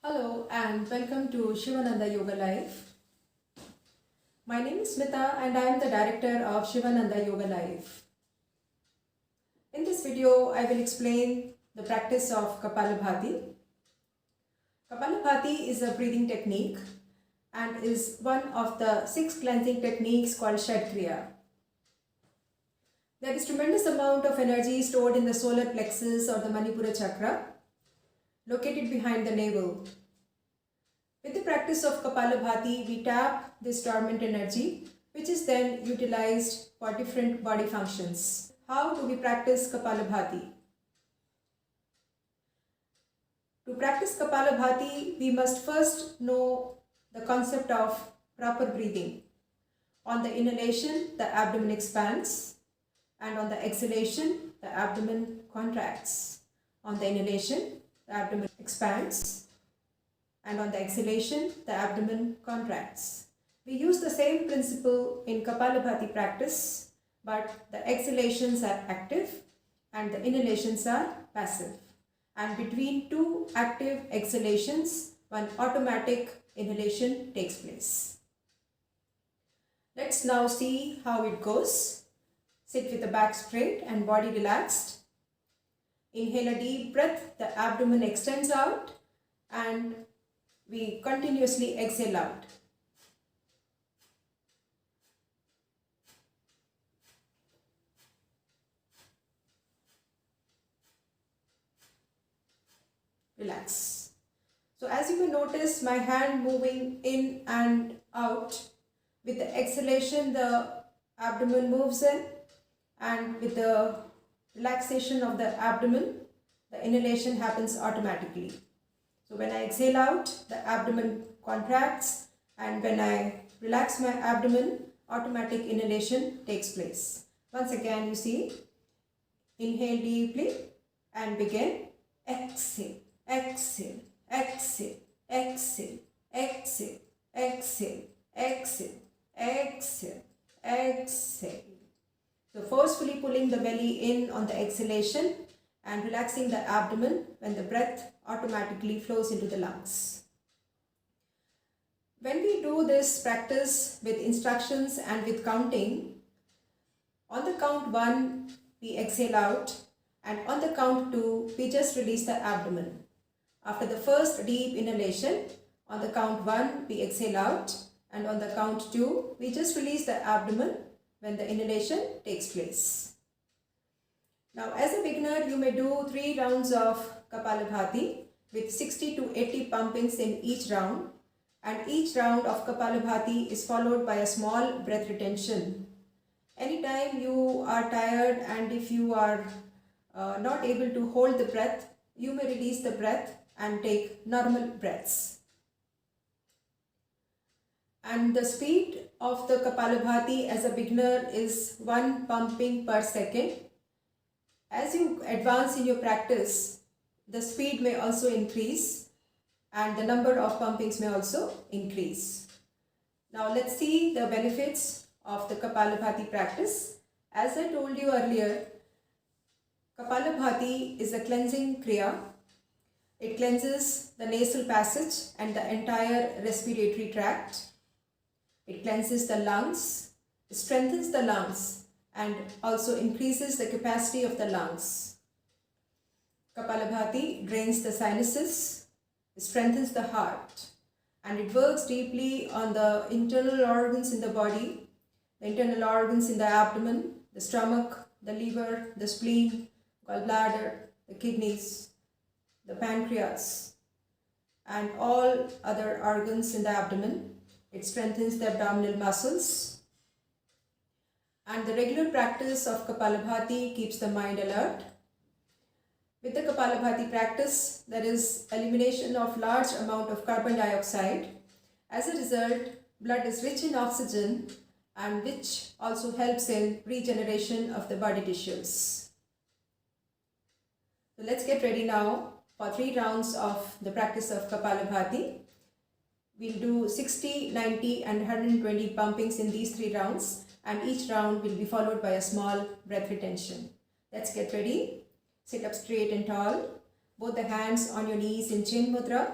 Hello and welcome to Sivananda Yoga Life. My name is Smita and I am the director of Sivananda Yoga Life. In this video, I will explain the practice of Kapalabhati. Kapalabhati is a breathing technique and is one of the 6 cleansing techniques called Shat Kriyas. There is tremendous amount of energy stored in the solar plexus or the Manipura Chakra, located behind the navel. With the practice of Kapalabhati, we tap this dormant energy, which is then utilized for different body functions. How do we practice Kapalabhati? To practice Kapalabhati, we must first know the concept of proper breathing. On the inhalation, the abdomen expands, and on the exhalation, the abdomen contracts. On the inhalation, the abdomen expands, and on the exhalation, the abdomen contracts. We use the same principle in Kapalabhati practice, but the exhalations are active and the inhalations are passive. And between two active exhalations, one automatic inhalation takes place. Let's now see how it goes. Sit with the back straight and body relaxed. Inhale a deep breath, the abdomen extends out and we continuously exhale out. Relax. So as you can notice, my hand moving in and out. With the exhalation, the abdomen moves in, and with the relaxation of the abdomen, the inhalation happens automatically. So when I exhale out, the abdomen contracts, and when I relax my abdomen, automatic inhalation takes place. Once again, you see, inhale deeply and begin. Exhale, exhale, exhale, exhale, exhale, exhale, exhale, exhale, exhale. So forcefully pulling the belly in on the exhalation and relaxing the abdomen when the breath automatically flows into the lungs. When we do this practice with instructions and with counting, on the count 1 we exhale out, and on the count 2 we just release the abdomen. After the first deep inhalation, on the count 1 we exhale out, and on the count 2 we just release the abdomen when the inhalation takes place. Now as a beginner, you may do 3 rounds of Kapalabhati with 60 to 80 pumpings in each round, and each round of Kapalabhati is followed by a small breath retention. Anytime you are tired and if you are not able to hold the breath, you may release the breath and take normal breaths. And the speed of the Kapalabhati as a beginner is 1 pumping per second. As you advance in your practice, the speed may also increase and the number of pumpings may also increase. Now let's see the benefits of the Kapalabhati practice. As I told you earlier, Kapalabhati is a cleansing Kriya. It cleanses the nasal passage and the entire respiratory tract. It cleanses the lungs, strengthens the lungs, and also increases the capacity of the lungs. Kapalabhati drains the sinuses, strengthens the heart, and it works deeply on the internal organs in the body, the internal organs in the abdomen, the stomach, the liver, the spleen, gallbladder, the kidneys, the pancreas, and all other organs in the abdomen. It strengthens the abdominal muscles. And the regular practice of Kapalabhati keeps the mind alert. With the Kapalabhati practice, there is elimination of large amount of carbon dioxide. As a result, blood is rich in oxygen, and which also helps in regeneration of the body tissues. So let's get ready now for 3 rounds of the practice of Kapalabhati. We'll do 60, 90 and 120 pumpings in these 3 rounds, and each round will be followed by a small breath retention. Let's get ready. Sit up straight and tall. Both the hands on your knees in Chin Mudra,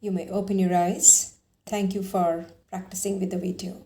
You may open your eyes. Thank you for practicing with the video.